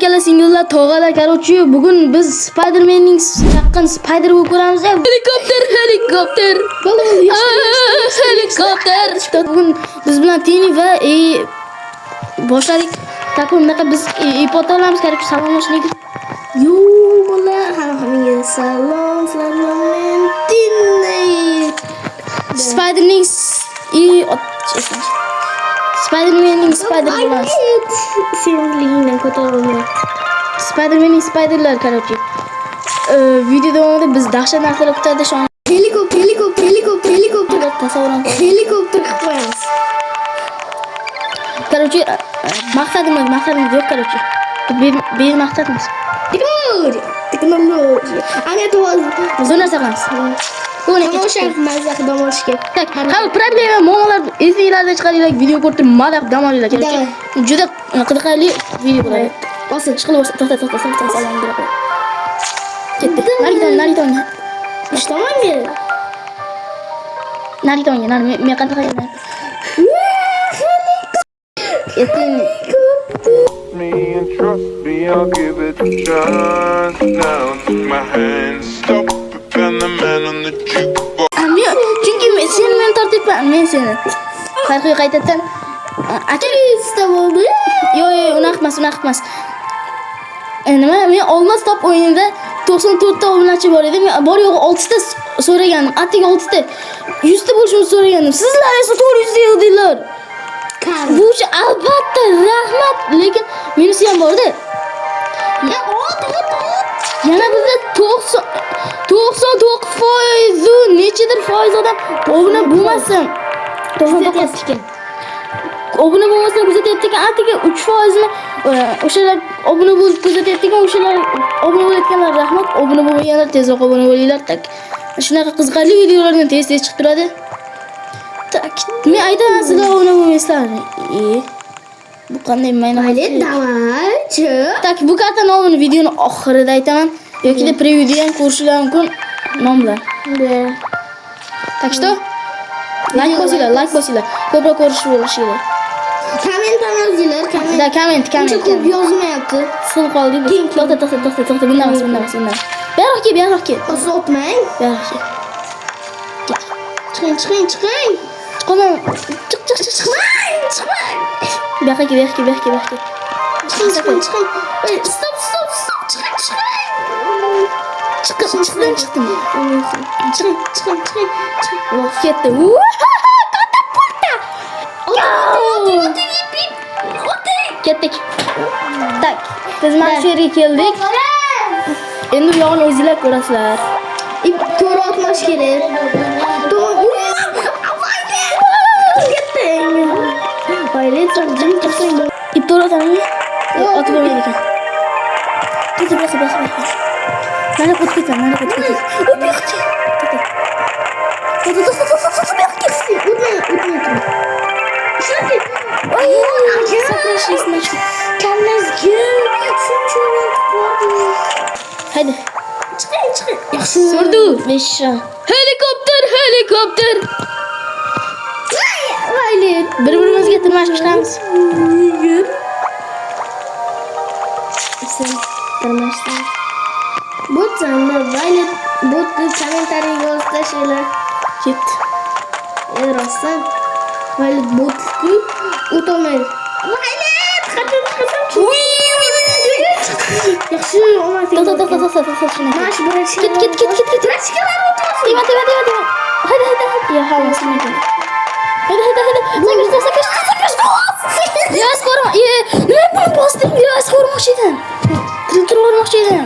akalar, singillar, tog'alar, короче, bugun biz Spider-Man'ning chaqqan Spider bo'lib ko'ramiz. Helikopter. Helikopter. Bugun biz bilan Tini va boshladik. Takım bunaqa biz ipota olamiz, короче, salomlashdik. Yo bola, hammaga salom men Tini. Spider-Man'ning Spider bo'lamiz. Sevimliligimdan ko'tarolmayapti. Spider-Man'ning Spiderlar, короче. Video davomida biz dahshat narsalar kutadi shu an. Helikopter. Tasavvur qilib. Helikopter qilib qo'yamiz. Короче, maqsadimiz yo'q, короче. Bir maqsadimiz. Texnologiya. Ana to'g'ri. Biz narsa qilamiz. Dam olishga. Tak, ham problema monolar esingizdan chiqaringlar, video ko'rib mazaq dam olinglar, короче. Juda qiziqarli video bo'ladi. Bosing. To'xta. Ketdi. Nariton. Ishtaman men. Nariton, men qanaqa qilaman? Me and trust me, I'll give it a chance. Now take my hand, stop it, and the man on the jukebox. Chunki sen men tortibman, men seni. Farqi qaytadan. Atrista bo'ldi. Yo'q, unaqa emas. Nima? Men olmos top o'yinida 94 ta obunachi bor edi. Men bor yo'q 6 ta so'ragandim. Attiga 6 ta. 100 ta bo'lishini so'ragandim. Sizlar esa 400 ta yig'dinglar. Bu uchun albatta rahmat, lekin minusi ham bor-da. Yana bizda 99% nechidir foiz odam obuna bo'lmasin. 99 ekan. Obuna bo'lmasa kuzatyapti ekan, atiga 3% ni o'shalar obuna bo'lib kuzatyapti ekan, o'shalar obuna bo'layotganlar rahmat, obuna bo'lmaganlar tezroq obuna bo'linglar. Tak. Shunaqa qiziqarli videolarni tez chiqib turadi. Tak. Men aytaman sizlar obuna bo'lmaysizlar. Bu qanday mayli Давайте. Tak, bu karta nomini videoning oxirida aytaman yoki previewda ham ko'rishingiz mumkin nomlar. Tak что? Like bosinglar. Ko'proq ko'rish bo'lishinglar. Komment yozinglar, Da, komment. Ko'p yozmayapti. Sil qoldi. To'xta. Bundan emas. Beroq ke. O'tmang. Beroq ke. Chiqing. Chiqaman. Chiqmang. Beroq ke. Chiqing. Stop. Chiqdim. Chiqing. Ketdi. Katapulta. Ketdik. Tak. Biz mana shu yerga keldik. Endi bu yo'lni o'zingizlar ko'rasizlar. To'g'ri otmash kerak. İp to'g'ri otamiz. Otib bo'lmaydi ekan. Bas. Mana o'tib ketadi. Haydi. Chiqing. Yaxshi. Surdu. Besha. Helikopter. Mayli. Bir-birimizga tilmash qilamiz. Sen tarmashdan. Bo'tsanmi? Mayli. Bo'tni kommentariyaga yozib tashlanglar. Ketdi. Rostdan. Mayli bo'tku o'tolmaydi. Mayli. Qachon. Yaxshi, omad. To'xta. Mash bo'lish. Ket. Dima. Haydi. Ya hammasi mumkin. Haydi. Sakash. Biraz ko'rma. Nima buni bosding? Biraz ko'rmoqchi edim. Tiltirib olmoqchi edim.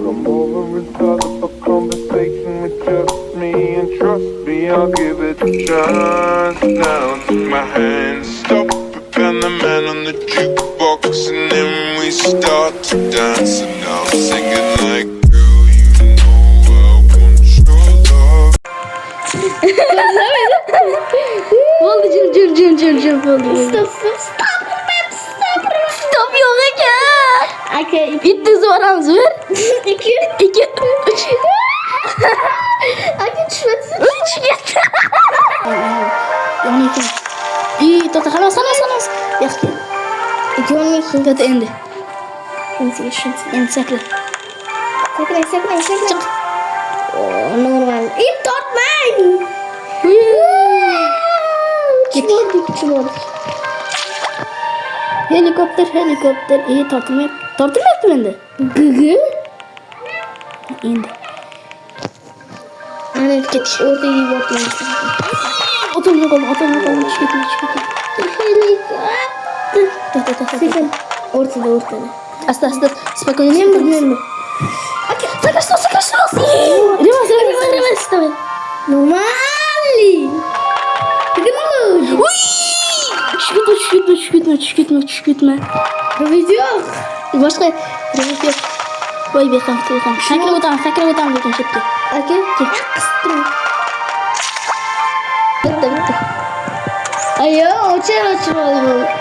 Come over and start up a conversation with just me and trust me, I'll give it a chance. Now take my hand, stop it, and the man on the jukebox, and then we start to dance. And now I'm singing like, girl, you know I want your love. Oldu cim oldu. Stop yo'q ekan. Aka, Bitta zo'ramiz bir. 2 3. Aka tushmaysiz. 3 ketdi. 12. İyi, to'xta, xalos. Yaxshi. 12. To'xta endi. Endi sakra. Sakray. Normal. İp tortmang. Çıkmadık. Helikopter. İyi, tortilmayapti endi. Gıgı. Endi. Ana ketiş ortaya gibi bakıyorum. Oturma kalma. Çık gitme. To'xta. Ortada. Asta. Спокойно. Нервно. Sakrash. Remas. Давай. Нормально. Гыгы. Tush ketma. Video. Boshqa remas yo'q. Voy bexam. Sakrab o'tamiz lekin chetga. Aka. Qisdim. Bitta. Ayo, ochib oldim.